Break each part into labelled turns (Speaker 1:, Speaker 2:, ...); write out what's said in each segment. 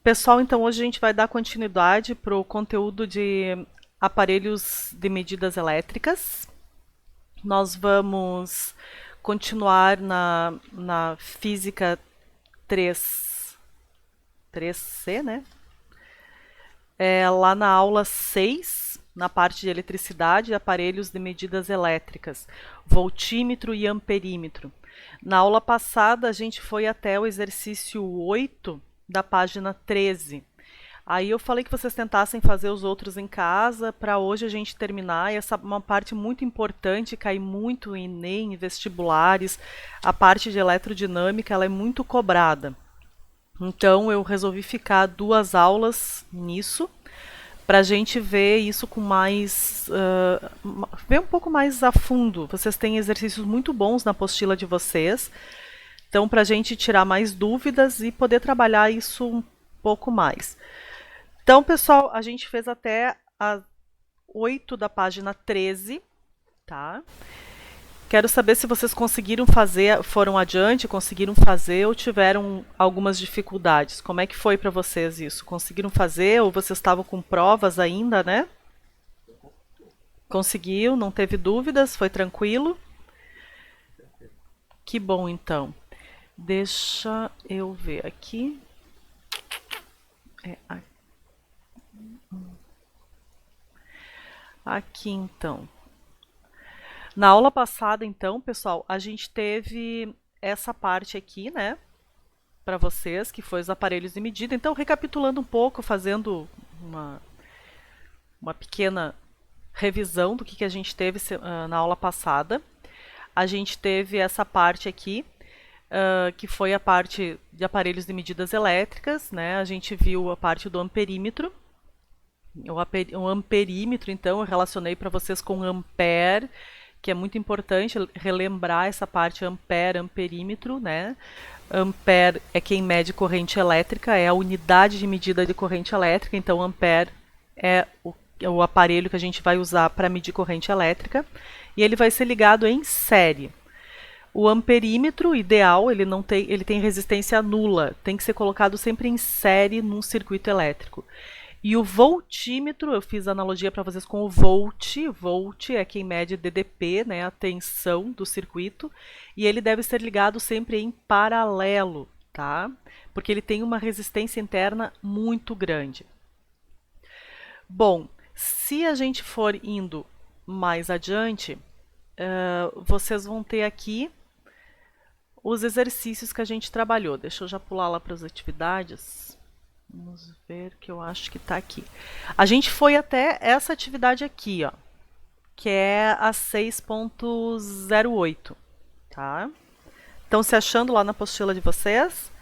Speaker 1: Pessoal, então hoje a gente vai dar continuidade para o conteúdo de aparelhos de medidas elétricas. Nós vamos continuar na física 3C, né? Lá na aula 6, na parte de eletricidade e aparelhos de medidas elétricas, voltímetro e amperímetro. Na aula passada, a gente foi até o exercício 8 da página 13. Aí eu falei que vocês tentassem fazer os outros em casa para hoje a gente terminar. E essa é uma parte muito importante, cai muito em ENEM, em vestibulares. A parte de eletrodinâmica ela é muito cobrada. Então eu resolvi ficar 2 aulas nisso para a gente ver isso com mais, ver um pouco mais a fundo. Vocês têm exercícios muito bons na apostila de vocês. Então, para a gente tirar mais dúvidas e poder trabalhar isso um pouco mais. Então, pessoal, a gente fez até a 8 da página 13, tá? Quero saber se vocês conseguiram fazer, foram adiante, conseguiram fazer ou tiveram algumas dificuldades. Como é que foi para vocês isso? Conseguiram fazer ou vocês estavam com provas ainda, né? Conseguiu, não teve dúvidas, foi tranquilo? Que bom, então. Deixa eu ver aqui. Aqui, então. Na aula passada, então, pessoal, a gente teve essa parte aqui, né, para vocês, que foi os aparelhos de medida. Então, recapitulando um pouco, fazendo uma pequena revisão do que a gente teve na aula passada. A gente teve essa parte aqui, que foi a parte de aparelhos de medidas elétricas, né? A gente viu a parte do amperímetro. O amperímetro, então, eu relacionei para vocês com ampere, que é muito importante relembrar essa parte ampere, amperímetro, né? Ampere é quem mede corrente elétrica, é a unidade de medida de corrente elétrica, então ampere é o aparelho que a gente vai usar para medir corrente elétrica, e ele vai ser ligado em série. O amperímetro ideal, ele tem resistência nula, tem que ser colocado sempre em série num circuito elétrico. E o voltímetro, eu fiz analogia para vocês com o volt. Volt é quem mede DDP, né, a tensão do circuito, e ele deve ser ligado sempre em paralelo, tá? Porque ele tem uma resistência interna muito grande. Bom, se a gente for indo mais adiante, vocês vão ter aqui os exercícios que a gente trabalhou. Deixa eu já pular lá para as atividades. Vamos ver, que eu acho que está aqui. A gente foi até essa atividade aqui, ó, que é a 6.08, tá? Estão se achando lá na apostila de vocês,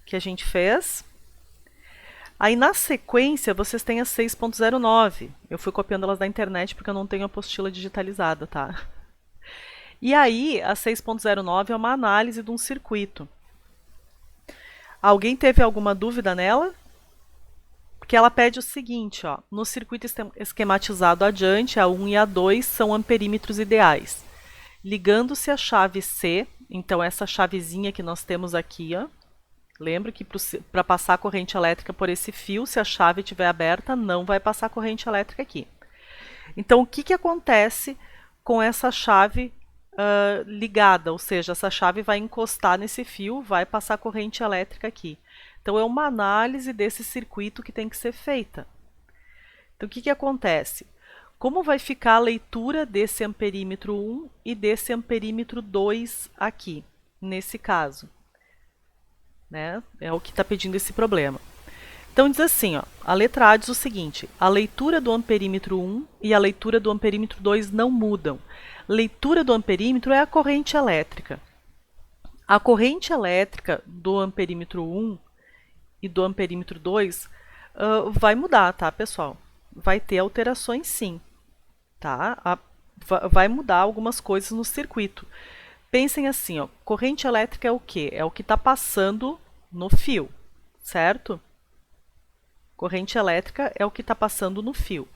Speaker 1: que a gente fez. Aí na sequência vocês têm a 6.09. Eu fui copiando elas da internet porque eu não tenho a apostila digitalizada, tá? E aí a 6.09 é uma análise de um circuito. Alguém teve alguma dúvida nela? Porque ela pede o seguinte, ó, no circuito esquematizado adiante, a 1 e a 2 são amperímetros ideais. Ligando-se a chave C, então essa chavezinha que nós temos aqui, ó, lembra que para passar corrente elétrica por esse fio, se a chave estiver aberta, não vai passar corrente elétrica aqui. Então, o que acontece com essa chave ligada? Ou seja, essa chave vai encostar nesse fio, vai passar corrente elétrica aqui. Então, é uma análise desse circuito que tem que ser feita. Então, o que acontece? Como vai ficar a leitura desse amperímetro 1 e desse amperímetro 2 aqui, nesse caso? Né? É o que está pedindo esse problema. Então diz assim, ó, a letra A diz o seguinte: a leitura do amperímetro 1 e a leitura do amperímetro 2 não mudam. Leitura do amperímetro é a corrente elétrica. A corrente elétrica do amperímetro 1 e do amperímetro 2 vai mudar, tá, pessoal? Vai ter alterações sim, tá? Vai mudar algumas coisas no circuito. Pensem assim, ó, corrente elétrica é o quê? É o que está passando no fio, certo? Corrente elétrica é o que está passando no fio.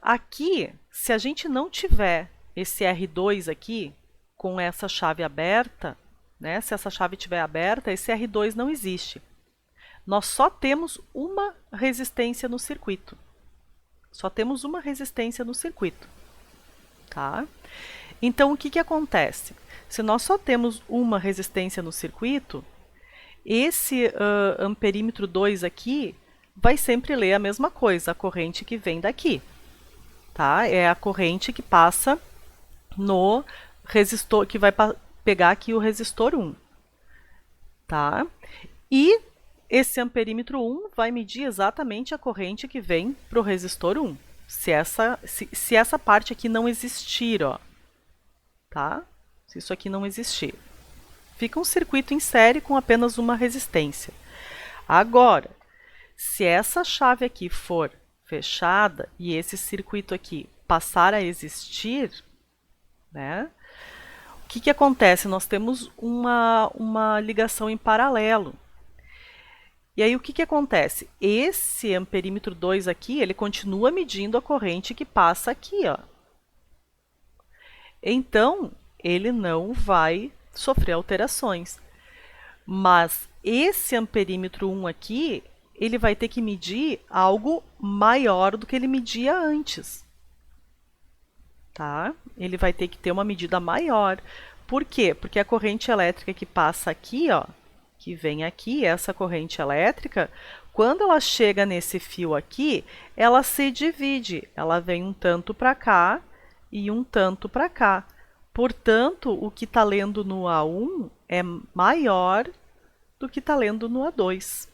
Speaker 1: Aqui, se a gente não tiver esse R2 aqui, com essa chave aberta, né, se essa chave estiver aberta, esse R2 não existe. Nós só temos uma resistência no circuito. Só temos uma resistência no circuito. Tá? Então, o que acontece? Se nós só temos uma resistência no circuito, esse amperímetro 2 aqui vai sempre ler a mesma coisa, a corrente que vem daqui. Tá? É a corrente que passa no resistor, que vai pegar aqui o resistor 1. Tá? E esse amperímetro 1 vai medir exatamente a corrente que vem para o resistor 1. Se essa parte aqui não existir, ó, tá? Se isso aqui não existir. Fica um circuito em série com apenas uma resistência. Agora, se essa chave aqui for fechada e esse circuito aqui passar a existir, né? O que acontece? Nós temos uma ligação em paralelo. E aí o que acontece? Esse amperímetro 2 aqui, ele continua medindo a corrente que passa aqui, ó. Então, ele não vai sofrer alterações. Mas esse amperímetro 1 aqui, ele vai ter que medir algo maior do que ele media antes. Tá? Ele vai ter que ter uma medida maior. Por quê? Porque a corrente elétrica que passa aqui, ó, que vem aqui, essa corrente elétrica, quando ela chega nesse fio aqui, ela se divide. Ela vem um tanto para cá e um tanto para cá. Portanto, o que está lendo no A1 é maior do que está lendo no A2.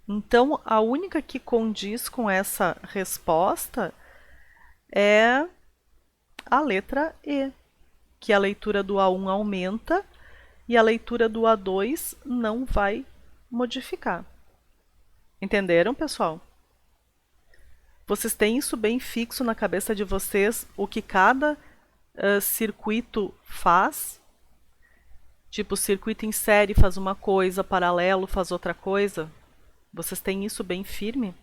Speaker 1: Então, a única que condiz com essa resposta é a letra E, que a leitura do A1 aumenta e a leitura do A2 não vai modificar. Entenderam, pessoal? Vocês têm isso bem fixo na cabeça de vocês, o que cada circuito faz? Tipo, circuito em série faz uma coisa, paralelo faz outra coisa? Vocês têm isso bem firme?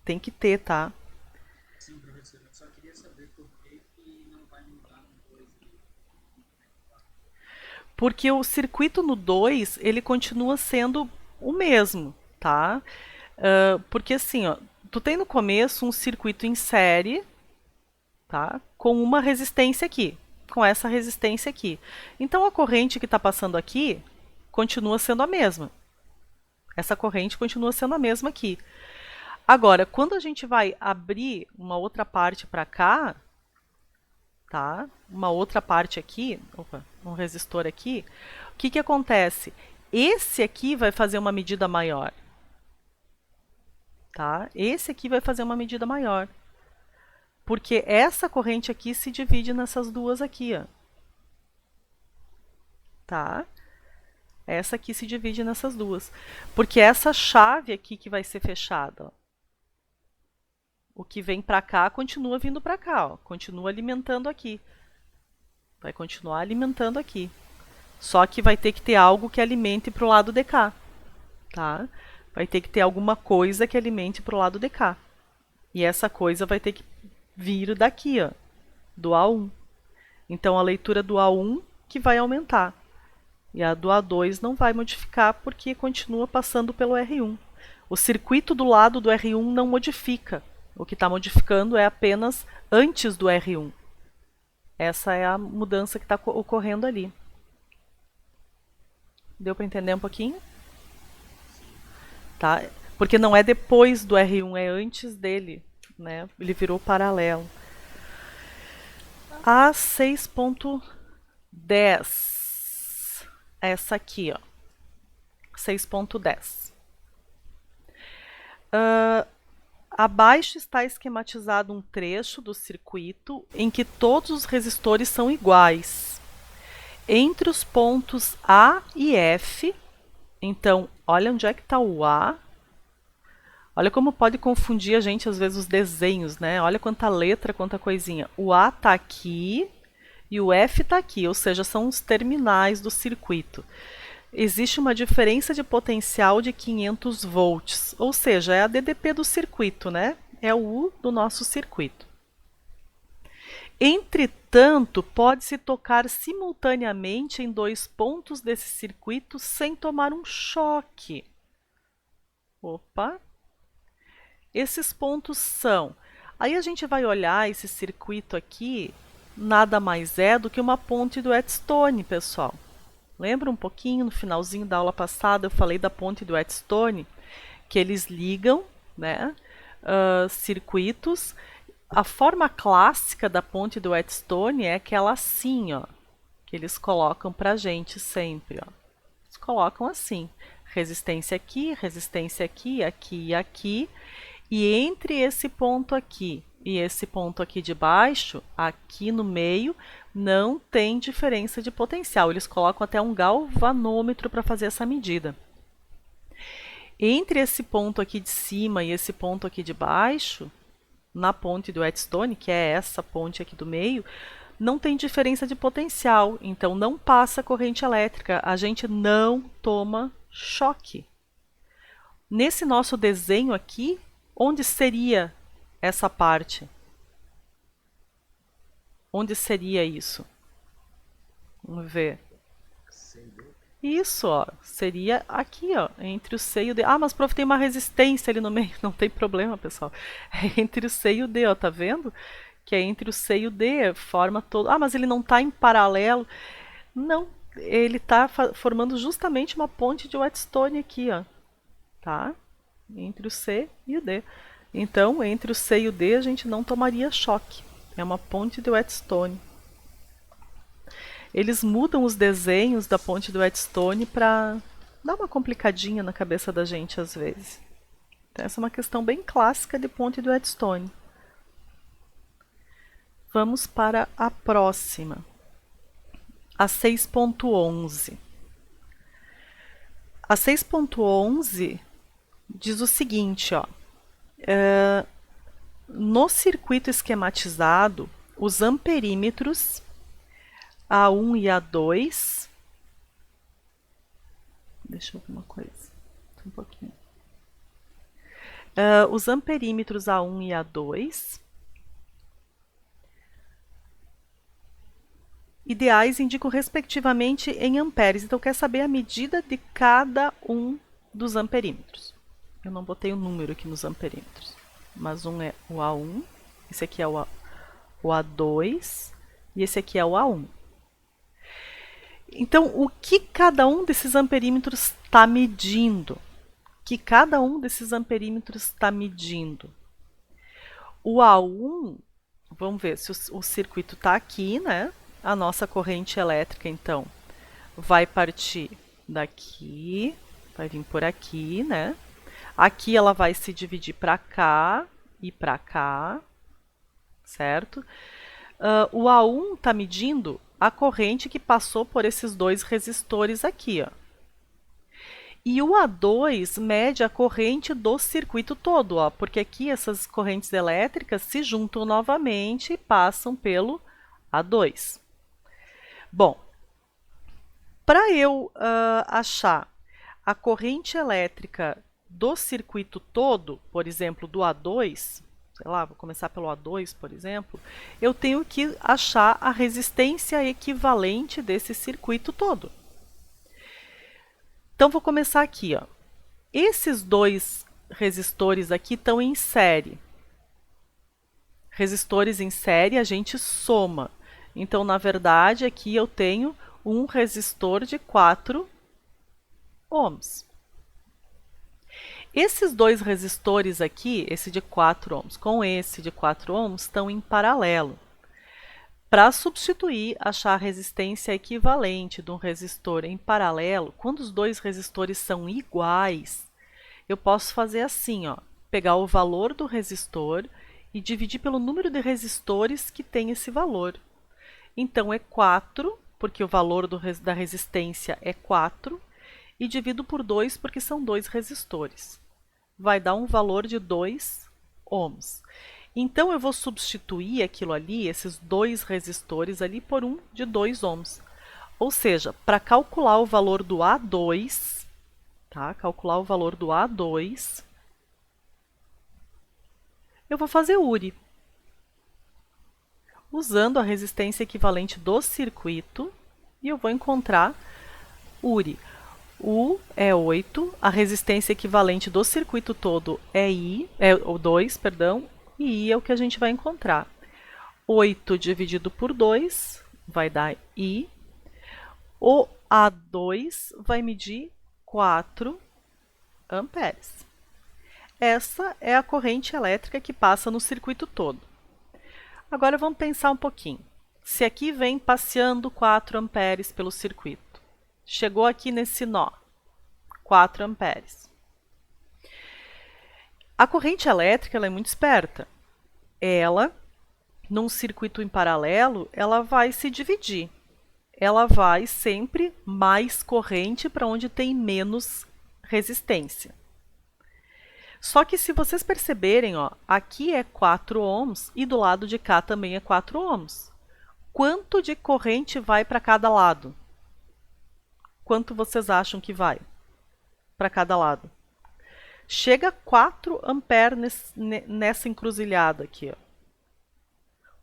Speaker 1: Tem que ter, tá?
Speaker 2: Sim, professor, eu só queria saber por que não vai mudar no 2.
Speaker 1: Porque o circuito no 2, ele continua sendo o mesmo, tá? Porque assim, ó, tu tem no começo um circuito em série, tá? Com uma resistência aqui, com essa resistência aqui. Então a corrente que está passando aqui continua sendo a mesma. Essa corrente continua sendo a mesma aqui. Agora, quando a gente vai abrir uma outra parte para cá, tá? Uma outra parte aqui, opa, um resistor aqui, o que acontece? Esse aqui vai fazer uma medida maior. Tá? Esse aqui vai fazer uma medida maior. Porque essa corrente aqui se divide nessas duas aqui, ó. Tá? Essa aqui se divide nessas duas. Porque essa chave aqui que vai ser fechada, ó, o que vem para cá continua vindo para cá, ó, continua alimentando aqui. Vai continuar alimentando aqui. Só que vai ter que ter algo que alimente para o lado de cá. Tá? Vai ter que ter alguma coisa que alimente para o lado de cá. E essa coisa vai ter que vir daqui, ó, do A1. Então, a leitura do A1 que vai aumentar. E a do A2 não vai modificar porque continua passando pelo R1. O circuito do lado do R1 não modifica. O que está modificando é apenas antes do R1. Essa é a mudança que está ocorrendo ali. Deu para entender um pouquinho? Tá? Porque não é depois do R1, é antes dele. Né? Ele virou paralelo. A 6.10. Essa aqui, ó. 6.10. Abaixo está esquematizado um trecho do circuito em que todos os resistores são iguais. Entre os pontos A e F, então, olha onde é que está o A. Olha como pode confundir a gente, às vezes, os desenhos, né? Olha quanta letra, quanta coisinha. O A está aqui e o F está aqui, ou seja, são os terminais do circuito. Existe uma diferença de potencial de 500 volts, ou seja, é a DDP do circuito, né? É o U do nosso circuito. Entretanto, pode-se tocar simultaneamente em dois pontos desse circuito sem tomar um choque. Opa! Esses pontos são... Aí a gente vai olhar esse circuito aqui, nada mais é do que uma ponte do Whetstone, pessoal. Lembra um pouquinho, no finalzinho da aula passada, eu falei da ponte do Whetstone, que eles ligam, né, circuitos. A forma clássica da ponte do Whetstone é aquela assim, ó, que eles colocam pra gente sempre, ó. Eles colocam assim, resistência aqui, aqui e aqui. E entre esse ponto aqui e esse ponto aqui de baixo, aqui no meio, não tem diferença de potencial. Eles colocam até um galvanômetro para fazer essa medida. Entre esse ponto aqui de cima e esse ponto aqui de baixo, na ponte do Whetstone, que é essa ponte aqui do meio, não tem diferença de potencial, então não passa corrente elétrica, a gente não toma choque. Nesse nosso desenho aqui, onde seria essa parte? Onde seria isso? Vamos ver. Isso, ó, seria aqui, ó, entre o C e o D. Ah, mas prof, tem uma resistência ali no meio. Não tem problema, pessoal. É entre o C e o D, ó, tá vendo? Que é entre o C e o D, forma todo... Ah, mas ele não está em paralelo. Não, ele está formando justamente uma ponte de Whetstone aqui, ó, tá? Entre o C e o D. Então, entre o C e o D, a gente não tomaria choque. É uma ponte de Whetstone. Eles mudam os desenhos da ponte do Whetstone para dar uma complicadinha na cabeça da gente às vezes. Então, essa é uma questão bem clássica de ponte do Whetstone. Vamos para a próxima. A 6.11. A 6.11 diz o seguinte, ó. No circuito esquematizado, os amperímetros A1 e A2... Deixa eu ver uma coisa. Um pouquinho. Os amperímetros A1 e A2 ideais indicam respectivamente em amperes. Então, quer saber a medida de cada um dos amperímetros. Eu não botei o número aqui nos amperímetros, mas um é o A1, esse aqui é o A2 e esse aqui é o A1. Então, o que cada um desses amperímetros está medindo? O que cada um desses amperímetros está medindo? O A1, vamos ver se o circuito está aqui, né? A nossa corrente elétrica, então, vai partir daqui, vai vir por aqui, né? Aqui ela vai se dividir para cá e para cá, certo? O A1 está medindo a corrente que passou por esses dois resistores aqui, ó. E o A2 mede a corrente do circuito todo, ó, porque aqui essas correntes elétricas se juntam novamente e passam pelo A2. Bom, para eu achar a corrente elétrica do circuito todo, por exemplo, do A2, sei lá, vou começar pelo A2, por exemplo, eu tenho que achar a resistência equivalente desse circuito todo. Então, vou começar aqui, ó. Esses dois resistores aqui estão em série. Resistores em série a gente soma. Então, na verdade, aqui eu tenho um resistor de 4 ohms. Esses dois resistores aqui, esse de 4 ohms com esse de 4 ohms, estão em paralelo. Para substituir, achar a resistência equivalente de um resistor em paralelo, quando os dois resistores são iguais, eu posso fazer assim, ó, pegar o valor do resistor e dividir pelo número de resistores que tem esse valor. Então, é 4, porque o valor da resistência é 4, e divido por 2, porque são dois resistores. Vai dar um valor de 2 ohms. Então, eu vou substituir aquilo ali, esses dois resistores ali, por um de 2 ohms. Ou seja, para calcular o valor do A2, tá? Calcular o valor do A2, eu vou fazer URI. Usando a resistência equivalente do circuito, e eu vou encontrar URI. U é 8, a resistência equivalente do circuito todo é o 2, perdão, e I é o que a gente vai encontrar. 8 dividido por 2 vai dar I. O A2 vai medir 4 amperes. Essa é a corrente elétrica que passa no circuito todo. Agora vamos pensar um pouquinho. Se aqui vem passeando 4 amperes pelo circuito, chegou aqui nesse nó, 4 amperes. A corrente elétrica ela é muito esperta. Ela, num circuito em paralelo, ela vai se dividir. Ela vai sempre mais corrente para onde tem menos resistência. Só que se vocês perceberem, ó, aqui é 4 ohms e do lado de cá também é 4 ohms. Quanto de corrente vai para cada lado? Quanto vocês acham que vai para cada lado? Chega a 4 amperes nessa encruzilhada aqui. Ó.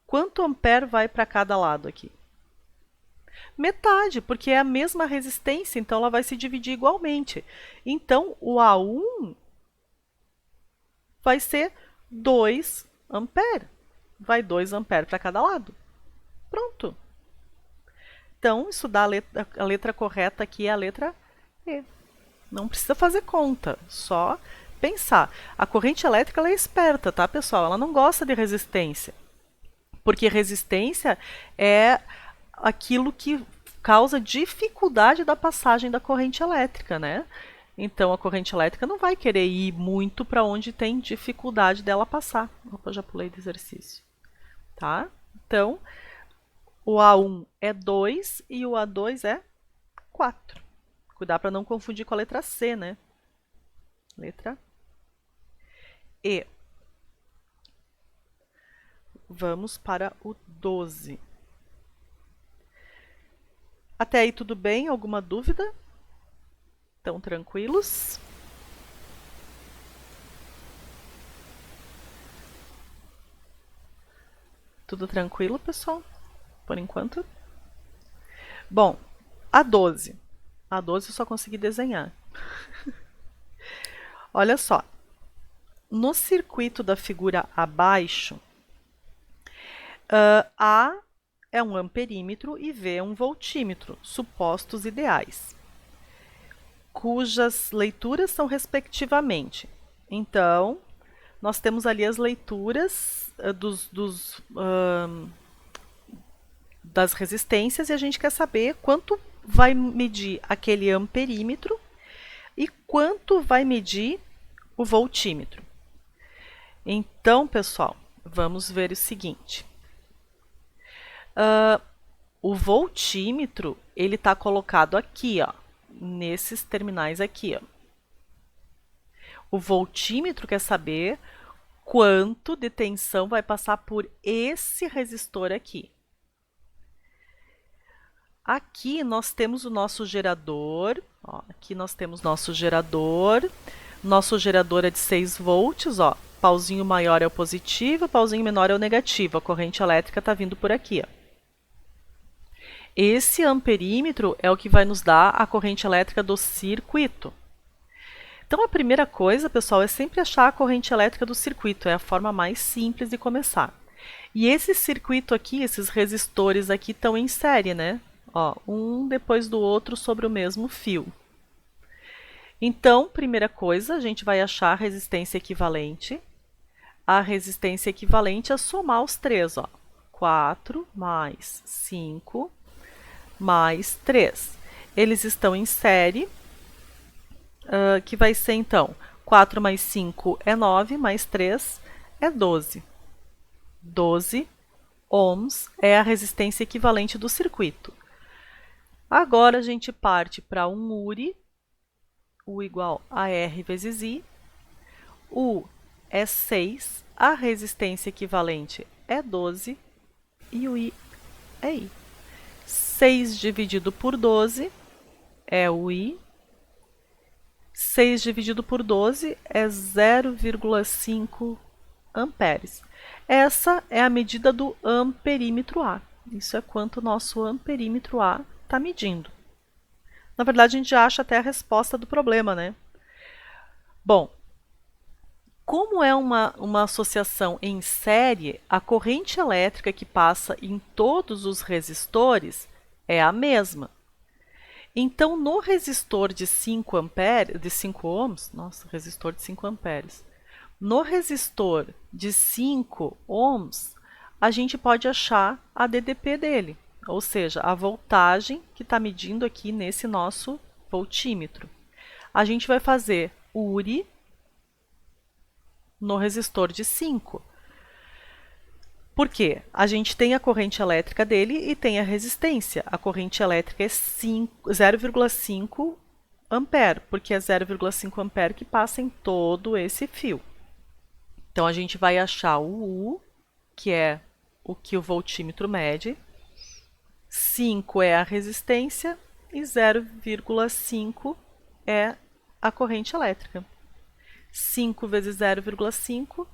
Speaker 1: Quanto ampere vai para cada lado aqui? Metade, porque é a mesma resistência, então ela vai se dividir igualmente. Então, o A1 vai ser 2 amperes. Vai 2 amperes para cada lado. Pronto. Então, estudar a letra correta aqui é a letra E. Não precisa fazer conta, só pensar. A corrente elétrica ela é esperta, tá, pessoal? Ela não gosta de resistência. Porque resistência é aquilo que causa dificuldade da passagem da corrente elétrica, né? Então a corrente elétrica não vai querer ir muito para onde tem dificuldade dela passar. Opa, já pulei do exercício. Tá? Então, o A1 é 2 e o A2 é 4. Cuidar para não confundir com a letra C, né? Letra E. Vamos para o 12. Até aí tudo bem? Alguma dúvida? Estão tranquilos? Tudo tranquilo, pessoal? Por enquanto? Bom, a 12. A 12 eu só consegui desenhar. Olha só. No circuito da figura abaixo, A é um amperímetro e V é um voltímetro, supostos ideais, cujas leituras são respectivamente. Então, nós temos ali as leituras das resistências e a gente quer saber quanto vai medir aquele amperímetro e quanto vai medir o voltímetro. Então, pessoal, vamos ver o seguinte. O voltímetro ele está colocado aqui, ó, nesses terminais aqui. Ó. O voltímetro quer saber quanto de tensão vai passar por esse resistor aqui. Aqui nós temos o nosso gerador. Ó, aqui nós temos nosso gerador. Nosso gerador é de 6 volts. Ó. Pauzinho maior é o positivo, pauzinho menor é o negativo. A corrente elétrica está vindo por aqui. Ó. Esse amperímetro é o que vai nos dar a corrente elétrica do circuito. Então, a primeira coisa, pessoal, é sempre achar a corrente elétrica do circuito. É a forma mais simples de começar. E esse circuito aqui, esses resistores aqui, estão em série, né? Ó, um depois do outro sobre o mesmo fio. Então, primeira coisa, a gente vai achar a resistência equivalente. A resistência equivalente é somar os três. Ó. 4 mais 5 mais 3. Eles estão em série, que vai ser então 4 mais 5 é 9, mais 3 é 12. 12 ohms é a resistência equivalente do circuito. Agora a gente parte para um URI, U igual a R vezes I. U é 6, a resistência equivalente é 12 e o I é I. 6 dividido por 12 é o I. 6 dividido por 12 é 0,5 amperes. Essa é a medida do amperímetro A. Isso é quanto o nosso amperímetro A está medindo. Na verdade, a gente já acha até a resposta do problema, né? Bom, como é uma associação em série, a corrente elétrica que passa em todos os resistores é a mesma. Então, no resistor de 5 amperes, de 5 ohms, nossa, resistor de 5 amperes. No resistor de 5 ohms, a gente pode achar a DDP dele, ou seja, a voltagem que está medindo aqui nesse nosso voltímetro. A gente vai fazer URI no resistor de 5. Por quê? A gente tem a corrente elétrica dele e tem a resistência. A corrente elétrica é 0,5 ampere, porque é 0,5 ampere que passa em todo esse fio. Então, a gente vai achar o U, que é o que o voltímetro mede, 5 é a resistência e 0,5 é a corrente elétrica. 5 vezes 0,5,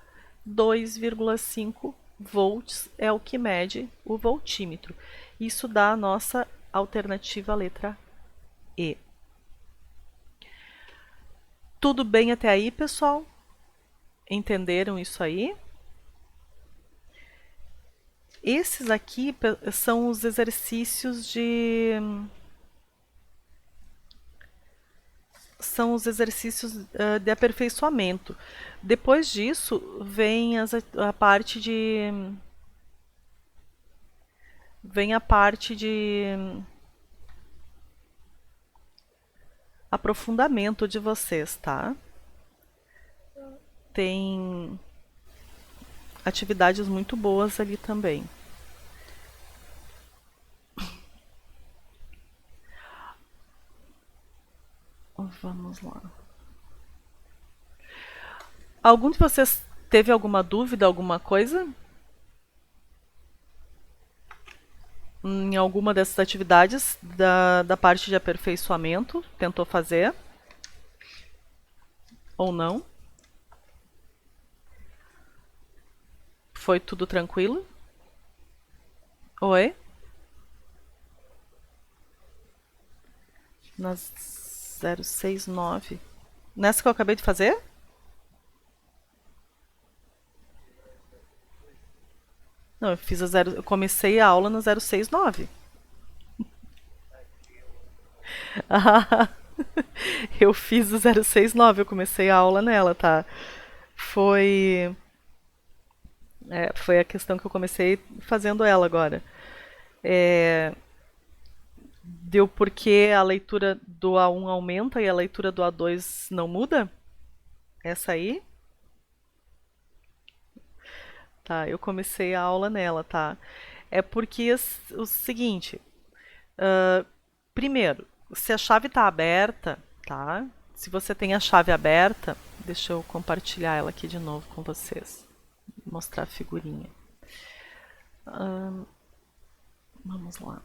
Speaker 1: 2,5 volts é o que mede o voltímetro. Isso dá a nossa alternativa letra E. Tudo bem até aí, pessoal? Entenderam isso aí? Esses aqui são os exercícios de aperfeiçoamento. Depois disso, vem a parte de aprofundamento de vocês, tá? Tem atividades muito boas ali também. Vamos lá. Algum de vocês teve alguma dúvida, alguma coisa? Em alguma dessas atividades da parte de aperfeiçoamento? Tentou fazer? Ou não? Foi tudo tranquilo? Oi? Nas 069. Nessa que eu acabei de fazer? Não, eu comecei a aula no 069. Eu fiz o 069, eu comecei a aula nela, tá? Foi foi a questão que eu comecei fazendo ela agora. Deu porque a leitura do A1 aumenta e a leitura do A2 não muda? Essa aí? Tá, eu comecei a aula nela, tá? É porque o seguinte, primeiro, se a chave está aberta, tá? Se você tem a chave aberta, deixa eu compartilhar ela aqui de novo com vocês. Mostrar a figurinha. Vamos lá.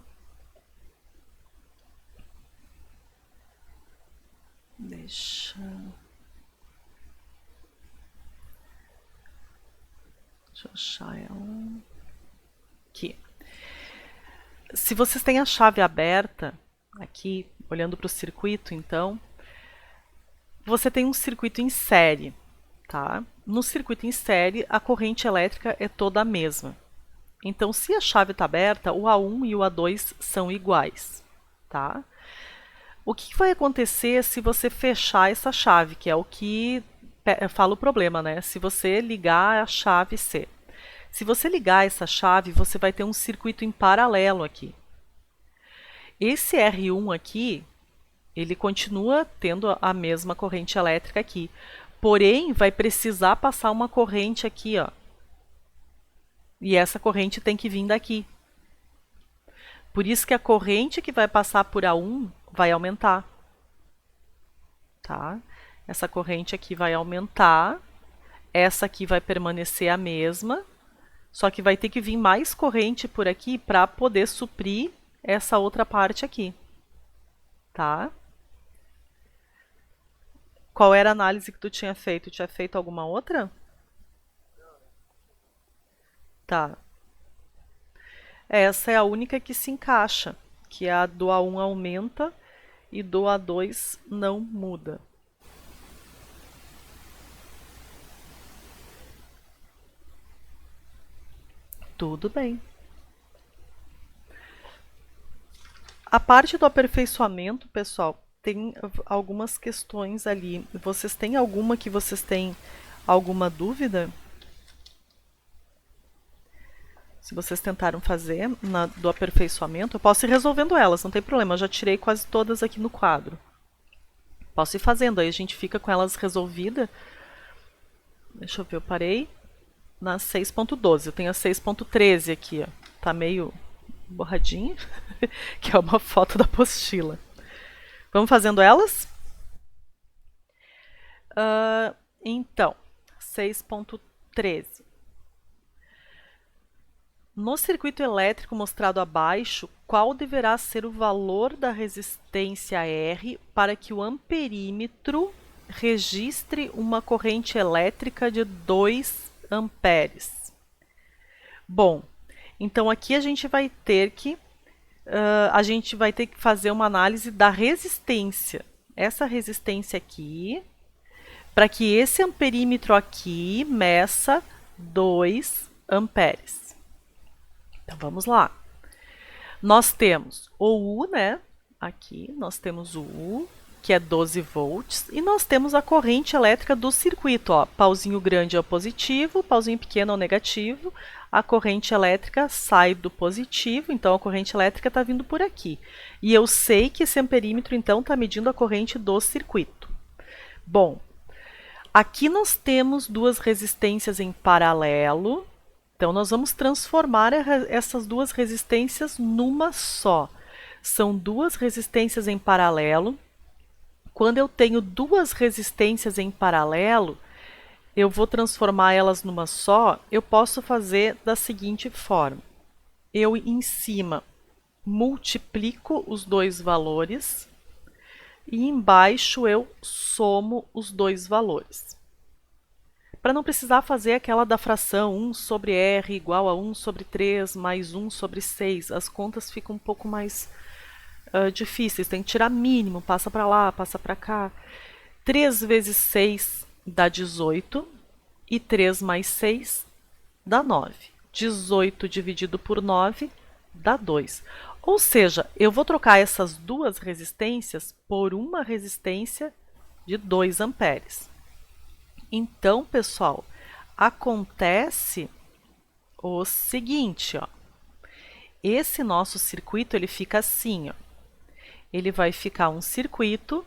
Speaker 1: Deixa eu achar ela. Aqui. Se vocês têm a chave aberta, aqui, olhando para o circuito, então, você tem um circuito em série, tá? No circuito em série, a corrente elétrica é toda a mesma. Então, se a chave está aberta, o A1 e o A2 são iguais, tá? O que vai acontecer se você fechar essa chave, que é o que fala o problema, né? Se você ligar a chave C. Se você ligar essa chave, você vai ter um circuito em paralelo aqui. Esse R1 aqui, ele continua tendo a mesma corrente elétrica aqui. Porém, vai precisar passar uma corrente aqui, ó. E essa corrente tem que vir daqui. Por isso que a corrente que vai passar por A1 vai aumentar. Tá? Essa corrente aqui vai aumentar. Essa aqui vai permanecer a mesma. Só que vai ter que vir mais corrente por aqui para poder suprir essa outra parte aqui. Tá? Qual era a análise que tu tinha feito? Tinha feito alguma outra? Tá. Essa é a única que se encaixa, que a do A1 aumenta e do A2 não muda. Tudo bem. A parte do aperfeiçoamento, pessoal, tem algumas questões ali. Vocês têm alguma que vocês têm alguma dúvida? Se vocês tentaram fazer do aperfeiçoamento, eu posso ir resolvendo elas, não tem problema. Eu já tirei quase todas aqui no quadro. Posso ir fazendo, aí a gente fica com elas resolvidas. Deixa eu ver, eu parei na 6.12. Eu tenho a 6.13 aqui, ó. Tá meio borradinha, que é uma foto da apostila. Vamos fazendo elas? Então, 6.13. No circuito elétrico mostrado abaixo, qual deverá ser o valor da resistência R para que o amperímetro registre uma corrente elétrica de 2 amperes? Bom, então aqui a gente vai ter que fazer uma análise da resistência. Essa resistência aqui, para que esse amperímetro aqui meça 2 amperes. Então vamos lá. Nós temos o U, né? Aqui nós temos o U, que é 12 volts, e nós temos a corrente elétrica do circuito. Ó, pauzinho grande é o positivo, pauzinho pequeno é o negativo. A corrente elétrica sai do positivo, então a corrente elétrica está vindo por aqui. E eu sei que esse amperímetro, então, está medindo a corrente do circuito. Bom, aqui nós temos duas resistências em paralelo. Então, nós vamos transformar essas duas resistências numa só. São duas resistências em paralelo. Quando eu tenho duas resistências em paralelo, eu vou transformar elas numa só. Eu posso fazer da seguinte forma. Eu, em cima, multiplico os dois valores e embaixo eu somo os dois valores. Para não precisar fazer aquela da fração 1 sobre R igual a 1 sobre 3 mais 1 sobre 6. As contas ficam um pouco mais difíceis. Tem que tirar mínimo, passa para lá, passa para cá. 3 vezes 6 dá 18 e 3 mais 6 dá 9. 18 dividido por 9 dá 2. Ou seja, eu vou trocar essas duas resistências por uma resistência de 2 amperes. Então, pessoal, acontece o seguinte, ó. Esse nosso circuito, ele fica assim, ó. Ele vai ficar um circuito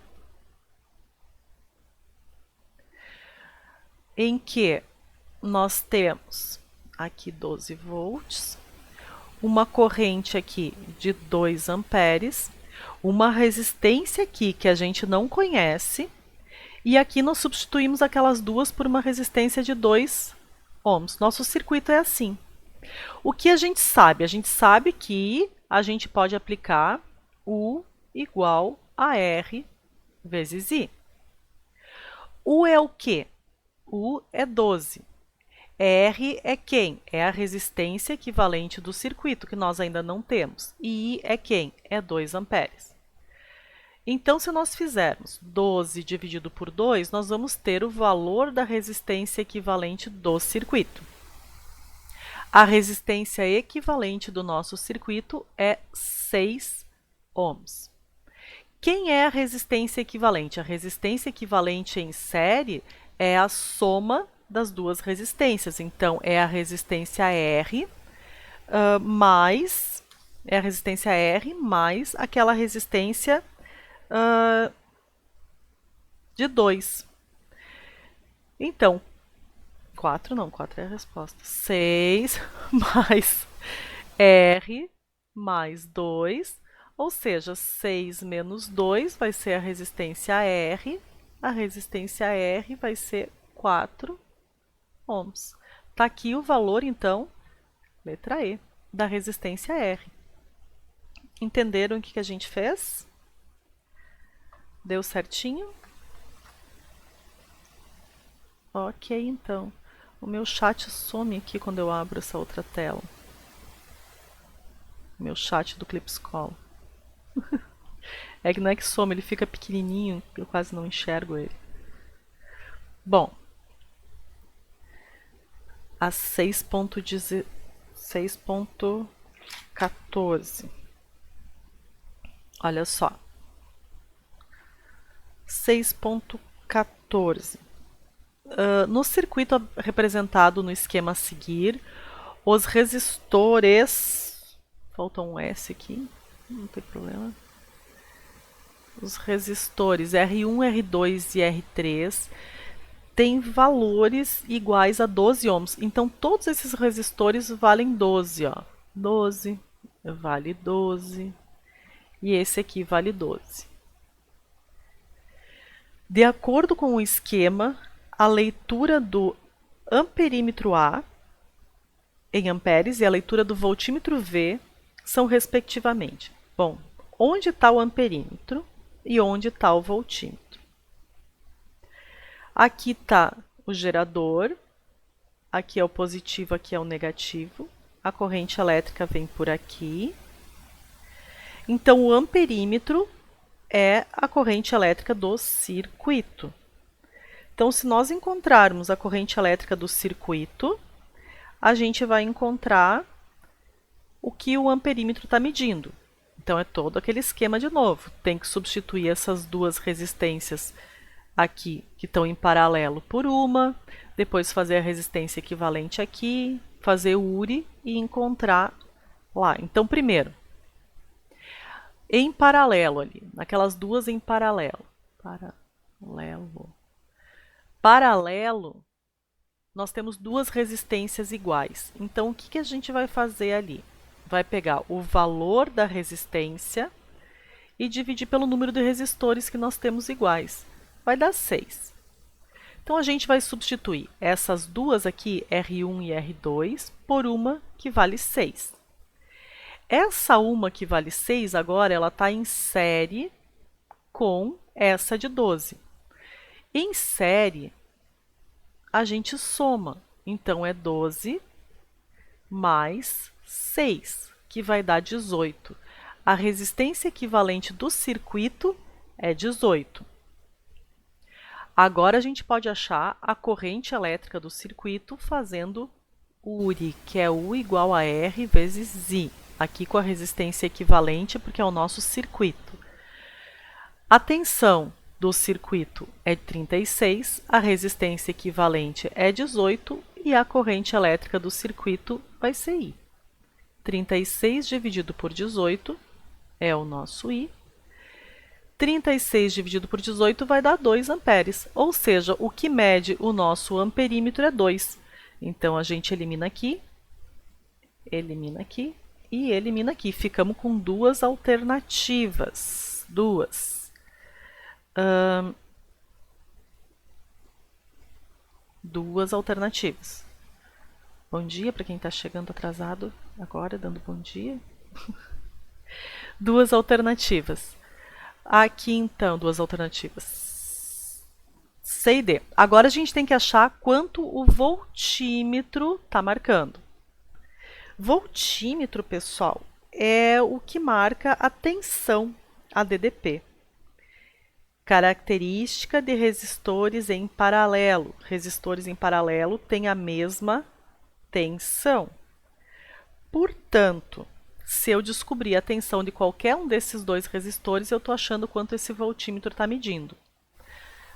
Speaker 1: em que nós temos aqui 12 volts, uma corrente aqui de 2 amperes, uma resistência aqui que a gente não conhece, e aqui nós substituímos aquelas duas por uma resistência de 2 ohms. Nosso circuito é assim. O que a gente sabe? A gente sabe que a gente pode aplicar U igual a R vezes I. U é o quê? U é 12. R é quem? É a resistência equivalente do circuito, que nós ainda não temos. E I é quem? É 2 amperes. Então, se nós fizermos 12 dividido por 2, nós vamos ter o valor da resistência equivalente do circuito. A resistência equivalente do nosso circuito é 6 ohms. Quem é a resistência equivalente? A resistência equivalente em série é a soma das duas resistências. Então, é a resistência R mais aquela resistência de 2. Então, 4 é a resposta. 6 mais R mais 2, ou seja, 6 menos 2 vai ser a resistência R. A resistência R vai ser 4 ohms. Está aqui o valor, então, letra E, da resistência R. Entenderam o que a gente fez? Deu certinho? Ok, então. O meu chat some aqui quando eu abro essa outra tela. Meu chat do Clip Scholar. É que não é que some, ele fica pequenininho, eu quase não enxergo ele. Bom, a 6.14. Olha só. 6.14. No circuito representado no esquema a seguir, os resistores. Falta um S aqui, não tem problema. Os resistores R1, R2 e R3 têm valores iguais a 12 ohms. Então, todos esses resistores valem 12. Ó. 12 vale 12. E esse aqui vale 12. De acordo com o esquema, a leitura do amperímetro A em amperes e a leitura do voltímetro V são respectivamente. Bom, onde está o amperímetro e onde está o voltímetro? Aqui está o gerador, aqui é o positivo, aqui é o negativo. A corrente elétrica vem por aqui. Então, o amperímetro é a corrente elétrica do circuito. Então, se nós encontrarmos a corrente elétrica do circuito, a gente vai encontrar o que o amperímetro está medindo. Então, é todo aquele esquema de novo. Tem que substituir essas duas resistências aqui, que estão em paralelo, por uma, depois fazer a resistência equivalente aqui, fazer o URI e encontrar lá. Então, primeiro, em paralelo ali, naquelas duas em paralelo. Paralelo, nós temos duas resistências iguais. Então, o que a gente vai fazer ali? Vai pegar o valor da resistência e dividir pelo número de resistores que nós temos iguais. Vai dar 6. Então, a gente vai substituir essas duas aqui, R1 e R2, por uma que vale 6. Essa uma que vale 6 agora, ela está em série com essa de 12. Em série, a gente soma. Então, é 12 mais 6, que vai dar 18. A resistência equivalente do circuito é 18. Agora, a gente pode achar a corrente elétrica do circuito fazendo URI, que é U igual a R vezes I. Aqui com a resistência equivalente, porque é o nosso circuito. A tensão do circuito é 36, a resistência equivalente é 18 e a corrente elétrica do circuito vai ser I. 36 dividido por 18 é o nosso I. 36 dividido por 18 vai dar 2 amperes, ou seja, o que mede o nosso amperímetro é 2. Então, a gente elimina aqui e elimina aqui. Ficamos com duas alternativas. Duas alternativas. Bom dia para quem está chegando atrasado agora, dando bom dia. Duas alternativas. Aqui, então, duas alternativas. C e D. Agora a gente tem que achar quanto o voltímetro está marcando. Voltímetro, pessoal, é o que marca a tensão, a DDP. Característica de resistores em paralelo. Resistores em paralelo têm a mesma tensão. Portanto, se eu descobrir a tensão de qualquer um desses dois resistores, eu estou achando quanto esse voltímetro está medindo.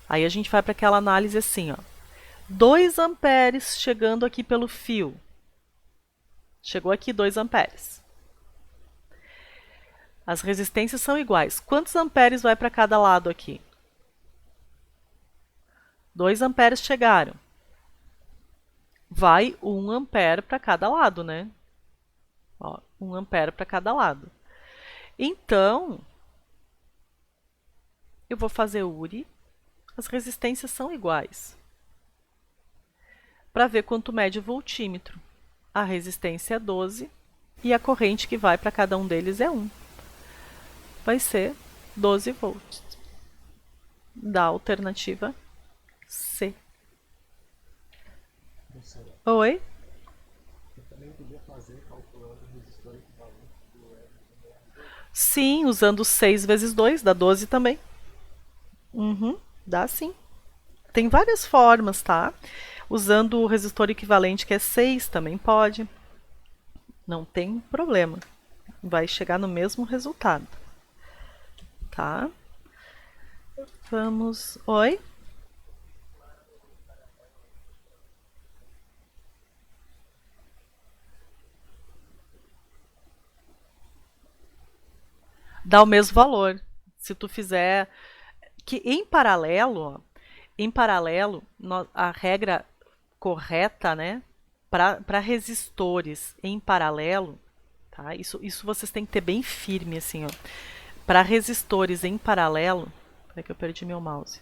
Speaker 1: Aí a gente vai para aquela análise assim, ó. 2 amperes chegando aqui pelo fio. Chegou aqui 2 amperes. As resistências são iguais. Quantos amperes vai para cada lado aqui? 2 amperes chegaram. Vai 1 ampere para cada lado, né? Ó, 1 ampere para cada lado. Então, eu vou fazer URI. As resistências são iguais. Para ver quanto mede o voltímetro. A resistência é 12 e a corrente que vai para cada um deles é 1. Vai ser 12 volts. Da alternativa C. Oi?
Speaker 2: Eu também podia fazer calculando o resistor equivalente do R1 e do R2.
Speaker 1: Sim, usando 6 vezes 2 dá 12 também. Uhum, dá sim. Tem várias formas, tá? Usando o resistor equivalente, que é 6, também pode. Não tem problema. Vai chegar no mesmo resultado, tá? Vamos. Oi? Dá o mesmo valor. Se tu fizer. Que em paralelo, a regra correta, né? Para resistores em paralelo, tá? Isso vocês têm que ter bem firme, assim, ó. Para resistores em paralelo. Peraí que eu perdi meu mouse.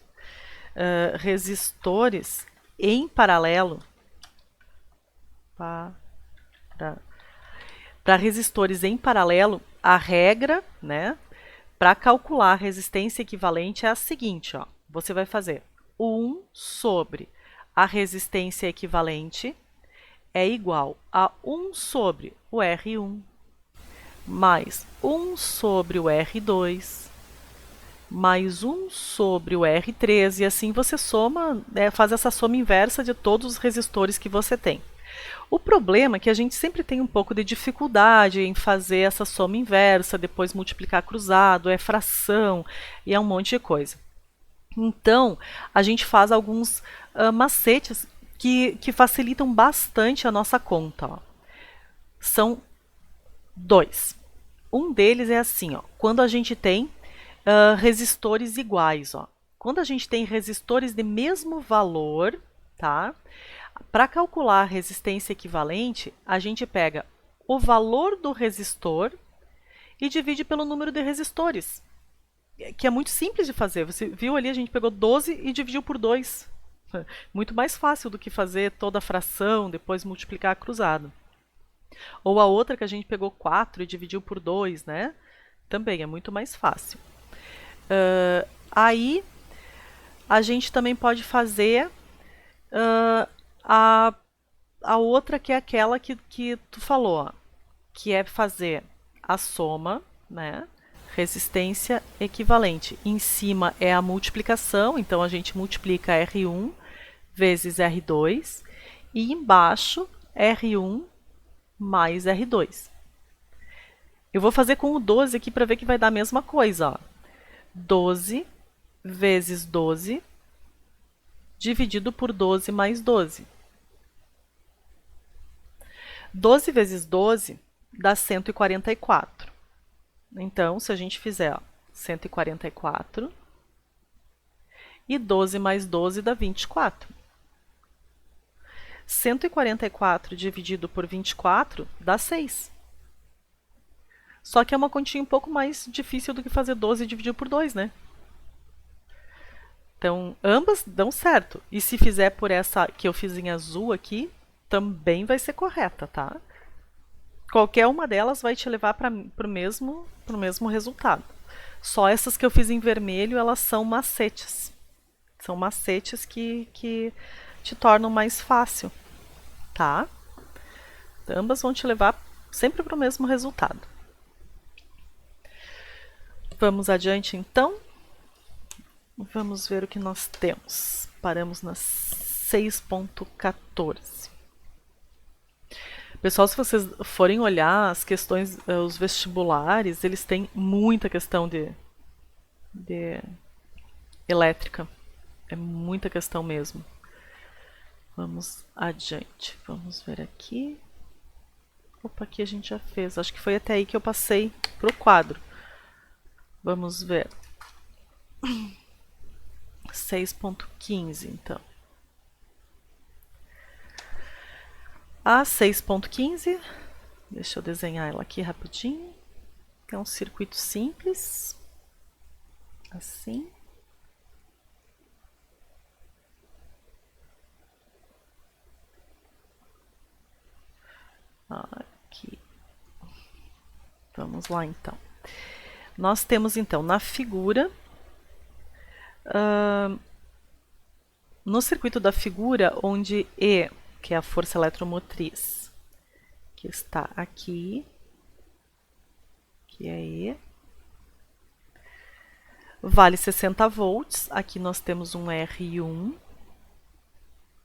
Speaker 1: Resistores em paralelo. Para resistores em paralelo, a regra, né? Para calcular a resistência equivalente é a seguinte, ó. Você vai fazer 1 sobre a resistência equivalente é igual a 1 sobre o R1 mais 1 sobre o R2 mais 1 sobre o R3 e assim você soma, faz essa soma inversa de todos os resistores que você tem. O problema é que a gente sempre tem um pouco de dificuldade em fazer essa soma inversa, depois multiplicar cruzado, é fração e é um monte de coisa. Então, a gente faz alguns macetes que facilitam bastante a nossa conta. Ó. São dois. Um deles é assim, ó, quando a gente tem resistores iguais. Ó. Quando a gente tem resistores de mesmo valor, tá? Para calcular a resistência equivalente, a gente pega o valor do resistor e divide pelo número de resistores, que é muito simples de fazer. Você viu ali, a gente pegou 12 e dividiu por 2. Muito mais fácil do que fazer toda a fração, depois multiplicar cruzado. Ou a outra que a gente pegou 4 e dividiu por 2, né? Também é muito mais fácil. Aí a gente também pode fazer a, a outra que é aquela que tu falou, ó, que é fazer a soma, né? Resistência equivalente. Em cima é a multiplicação, então a gente multiplica R1 vezes R2 e embaixo R1 mais R2. Eu vou fazer com o 12 aqui para ver que vai dar a mesma coisa. Ó. 12 vezes 12 dividido por 12 mais 12. 12 vezes 12 dá 144. Então, se a gente fizer ó, 144 e 12 mais 12 dá 24. 144 dividido por 24 dá 6. Só que é uma continha um pouco mais difícil do que fazer 12 dividido por 2, né? Então, ambas dão certo. E se fizer por essa que eu fiz em azul aqui, também vai ser correta, tá? Qualquer uma delas vai te levar para o mesmo resultado. Só essas que eu fiz em vermelho, elas são macetes. São macetes que te tornam mais fácil, tá? Ambas vão te levar sempre para o mesmo resultado. Vamos adiante, então. Vamos ver o que nós temos. Paramos na 6.14. Pessoal, se vocês forem olhar as questões, os vestibulares, eles têm muita questão de elétrica. É muita questão mesmo. Vamos adiante. Vamos ver aqui. Opa, aqui a gente já fez. Acho que foi até aí que eu passei pro quadro. Vamos ver. 6.15, então. A 6.15, deixa eu desenhar ela aqui rapidinho. É um circuito simples. Assim. Aqui. Vamos lá, então. Nós temos, então, na figura... no circuito da figura, onde E, que é a força eletromotriz, que está aqui, que é E, vale 60 volts. Aqui nós temos um R1,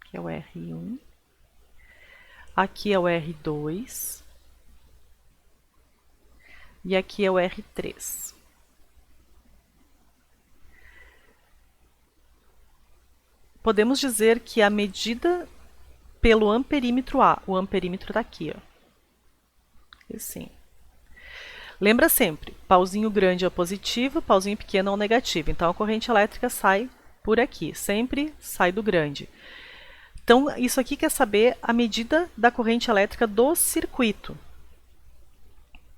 Speaker 1: que é o R1. Aqui é o R2. E aqui é o R3. Podemos dizer que a medida pelo amperímetro A, o amperímetro está aqui, ó. Assim. Lembra sempre, pauzinho grande é positivo, pauzinho pequeno é o negativo. Então a corrente elétrica sai por aqui, sempre sai do grande. Então isso aqui quer saber a medida da corrente elétrica do circuito.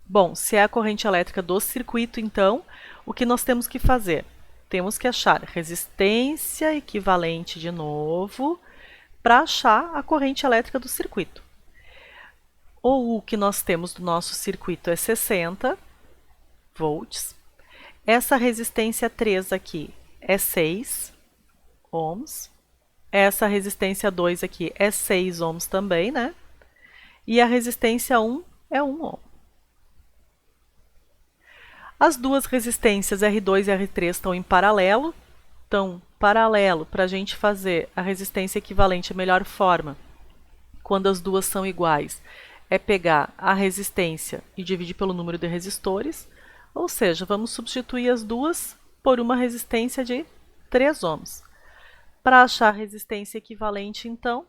Speaker 1: Bom, se é a corrente elétrica do circuito, então, o que nós temos que fazer? Temos que achar resistência equivalente de novo para achar a corrente elétrica do circuito. O que nós temos do nosso circuito é 60 volts. Essa resistência 3 aqui é 6 ohms. Essa resistência 2 aqui é 6 ohms também, né? E a resistência 1 é 1 ohm. As duas resistências R2 e R3 estão em paralelo. Então, paralelo, para a gente fazer a resistência equivalente, a melhor forma, quando as duas são iguais, é pegar a resistência e dividir pelo número de resistores. Ou seja, vamos substituir as duas por uma resistência de 3 ohms. Para achar a resistência equivalente, então,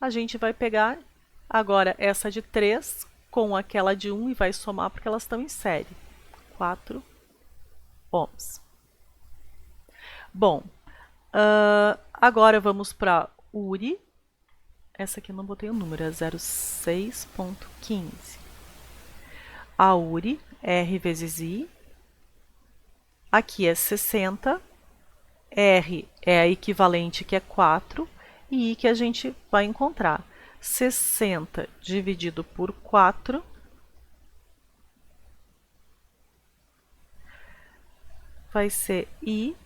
Speaker 1: a gente vai pegar agora essa de 3 com aquela de 1 e vai somar porque elas estão em série. 4 ohms. Bom, agora vamos para URI. Essa aqui eu não botei o número, é 06.15. A URI, R vezes I. Aqui é 60. R é a equivalente, que é 4. E I que a gente vai encontrar. 60 dividido por 4 vai ser I.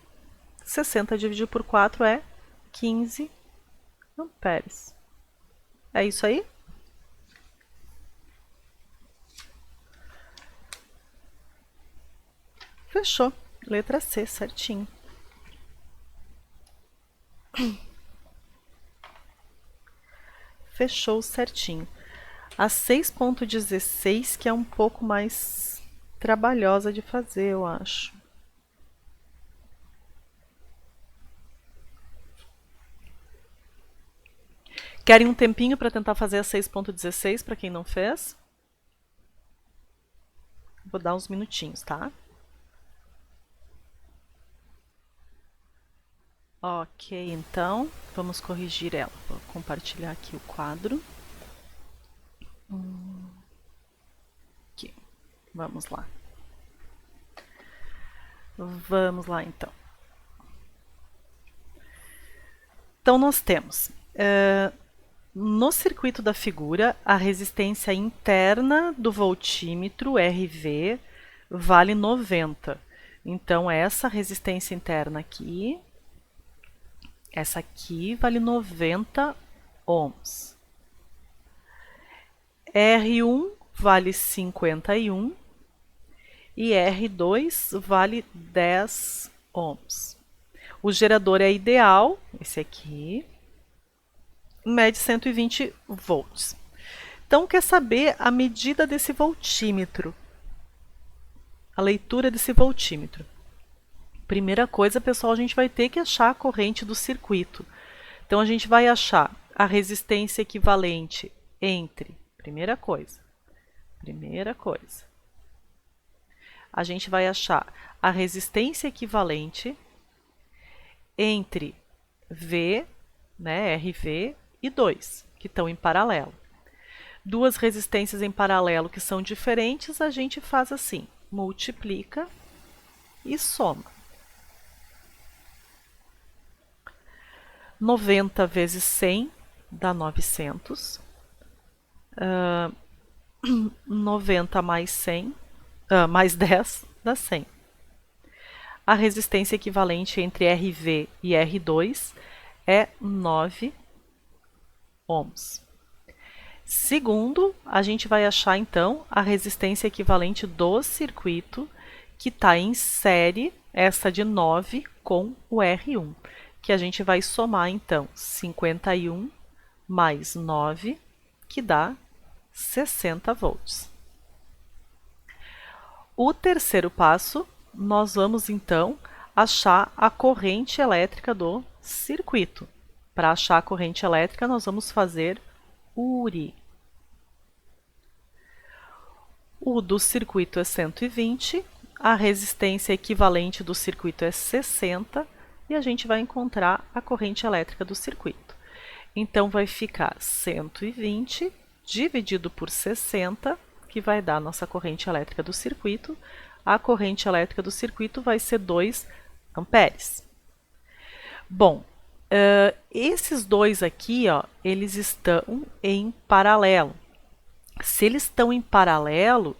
Speaker 1: 60 dividido por 4 é 15 amperes. É isso aí? Fechou. Letra C, certinho. Fechou certinho. A 6.16 que é um pouco mais trabalhosa de fazer, eu acho. Querem um tempinho para tentar fazer a 6.16 para quem não fez? Vou dar uns minutinhos, tá? Ok, então vamos corrigir ela. Vou compartilhar aqui o quadro. Aqui. Vamos lá. Vamos lá, então. Então nós temos no circuito da figura, a resistência interna do voltímetro, RV, vale 90. Então, essa resistência interna aqui, essa aqui vale 90 ohms. R1 vale 51 e R2 vale 10 ohms. O gerador é ideal, esse aqui, mede 120 volts. Então, quer saber a medida desse voltímetro? A leitura desse voltímetro. Primeira coisa, pessoal, a gente vai ter que achar a corrente do circuito. Então, a gente vai achar a resistência equivalente entre... Primeira coisa. A gente vai achar a resistência equivalente entre V, né, RV, e 2, que estão em paralelo. Duas resistências em paralelo que são diferentes, a gente faz assim, multiplica e soma. 90 vezes 100 dá 900. 90 mais 100, mais 10 dá 100. A resistência equivalente entre RV e R2 é 9 ohms. Segundo, a gente vai achar então a resistência equivalente do circuito, que está em série, essa de 9 com o R1, que a gente vai somar então 51 mais 9, que dá 60 volts. O terceiro passo, nós vamos então achar a corrente elétrica do circuito. Para achar a corrente elétrica, nós vamos fazer URI. O do circuito é 120, a resistência equivalente do circuito é 60 e a gente vai encontrar a corrente elétrica do circuito. Então vai ficar 120 dividido por 60, que vai dar a nossa corrente elétrica do circuito. A corrente elétrica do circuito vai ser 2 amperes. Bom, esses dois aqui, ó, eles estão em paralelo. Se eles estão em paralelo,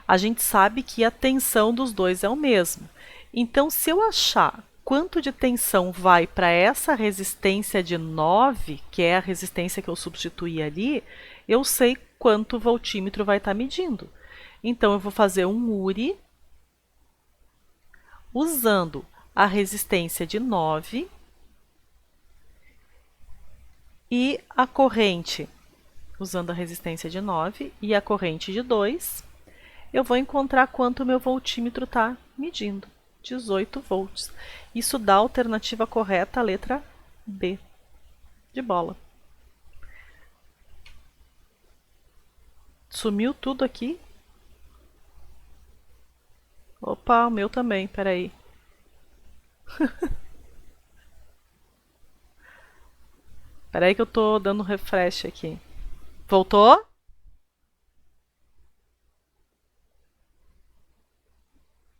Speaker 1: a gente sabe que a tensão dos dois é o mesmo. Então, se eu achar quanto de tensão vai para essa resistência de 9, que é a resistência que eu substituí ali, eu sei quanto o voltímetro vai estar medindo. Então, eu vou fazer um URI usando a resistência de 9 e a corrente, usando a resistência de 9 e a corrente de 2, eu vou encontrar quanto o meu voltímetro está medindo. 18 volts. Isso dá a alternativa correta, a letra B, de bola. Sumiu tudo aqui? Opa, o meu também, peraí. Peraí que eu tô dando refresh aqui. Voltou?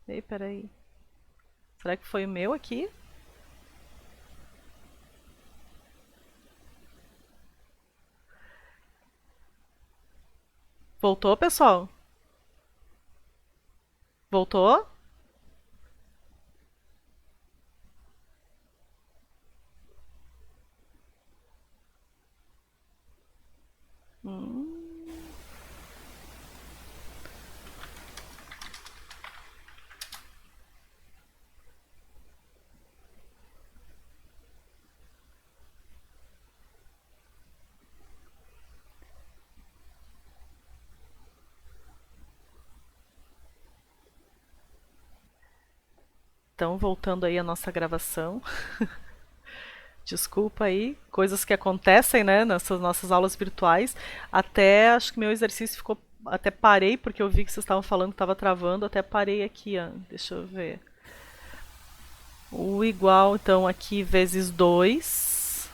Speaker 1: Ei, peraí. Será que foi o meu aqui? Voltou, pessoal? Voltou? Então, voltando aí à nossa gravação. Desculpa aí, coisas que acontecem, né, nessas nossas aulas virtuais. Até acho que meu exercício ficou. Até parei, porque eu vi que vocês estavam falando que estava travando. Até parei aqui, ó. Deixa eu ver. U igual, então, aqui vezes 2.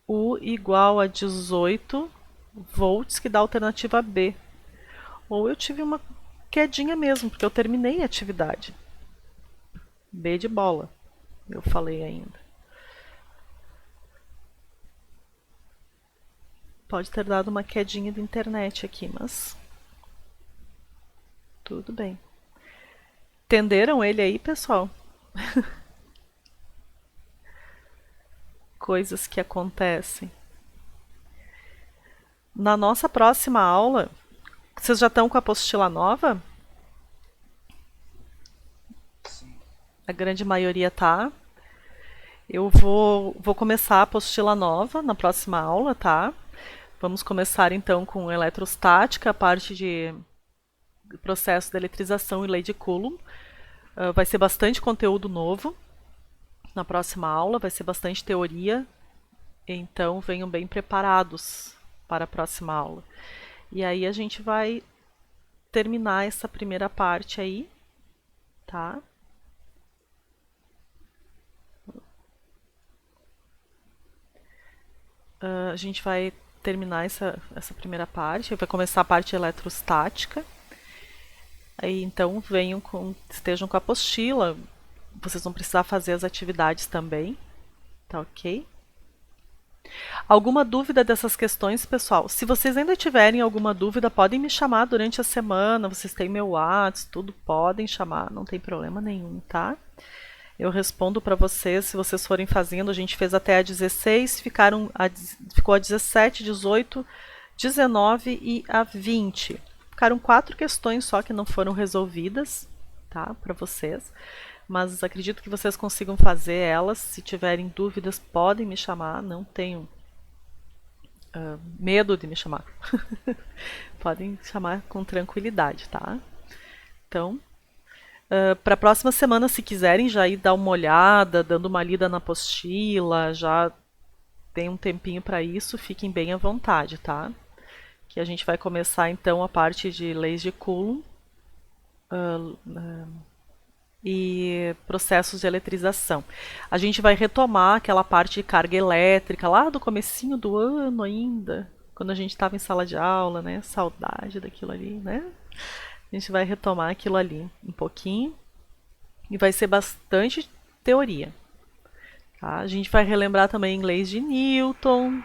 Speaker 1: U igual a 18 volts, que dá a alternativa B. Ou eu tive uma quedinha mesmo, porque eu terminei a atividade. B de bola, eu falei ainda. Pode ter dado uma quedinha de internet aqui, mas tudo bem. Entenderam ele aí, pessoal? Coisas que acontecem. Na nossa próxima aula, vocês já estão com a apostila nova?
Speaker 2: Sim.
Speaker 1: A grande maioria tá. Eu vou começar a apostila nova na próxima aula, tá? Vamos começar então com eletrostática, a parte de processo de eletrização e lei de Coulomb. Vai ser bastante conteúdo novo na próxima aula, vai ser bastante teoria, então venham bem preparados para a próxima aula. E aí a gente vai terminar essa primeira parte aí, tá? A gente vai terminar essa primeira parte, vai começar a parte eletrostática. Aí então estejam com a apostila, vocês vão precisar fazer as atividades também, tá ok? Alguma dúvida dessas questões, pessoal? Se vocês ainda tiverem alguma dúvida, podem me chamar durante a semana, vocês têm meu WhatsApp, tudo, podem chamar, não tem problema nenhum, tá? Eu respondo para vocês, se vocês forem fazendo, a gente fez até a 16, ficou a 17, 18, 19 e a 20. Ficaram 4 questões só que não foram resolvidas, tá? Para vocês. Mas acredito que vocês consigam fazer elas. Se tiverem dúvidas, podem me chamar. Não tenham medo de me chamar. Podem chamar com tranquilidade, tá? Então, para a próxima semana, se quiserem já ir dar uma olhada, dando uma lida na apostila, já tem um tempinho para isso, fiquem bem à vontade, tá? Que a gente vai começar então a parte de leis de Coulomb e processos de eletrização. A gente vai retomar aquela parte de carga elétrica lá do comecinho do ano ainda, quando a gente estava em sala de aula, né? Saudade daquilo ali, né? A gente vai retomar aquilo ali um pouquinho e vai ser bastante teoria. Tá? A gente vai relembrar também leis de Newton,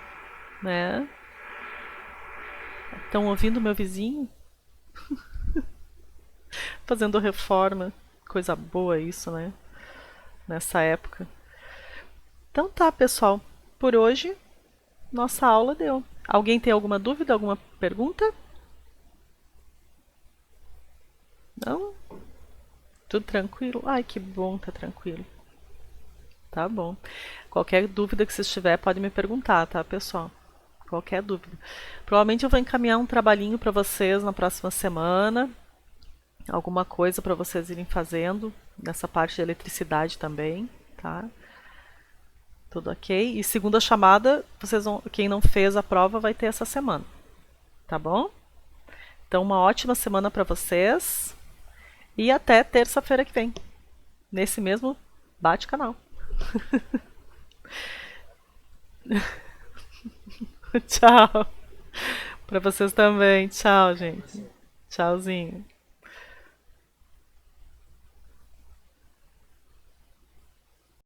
Speaker 1: né? Estão ouvindo meu vizinho? Fazendo reforma. Coisa boa isso, né? Nessa época. Então tá, pessoal. Por hoje, nossa aula deu. Alguém tem alguma dúvida, alguma pergunta? Não? Tudo tranquilo? Ai, que bom, tá tranquilo. Tá bom. Qualquer dúvida que vocês tiverem, pode me perguntar, tá, pessoal? Qualquer dúvida. Provavelmente eu vou encaminhar um trabalhinho para vocês na próxima semana. Alguma coisa para vocês irem fazendo nessa parte de eletricidade também, tá? Tudo ok? E segunda chamada, quem não fez a prova vai ter essa semana, tá bom? Então, uma ótima semana para vocês e até terça-feira que vem, nesse mesmo bate-canal. Tchau. Para vocês também. Tchau, gente. Tchauzinho.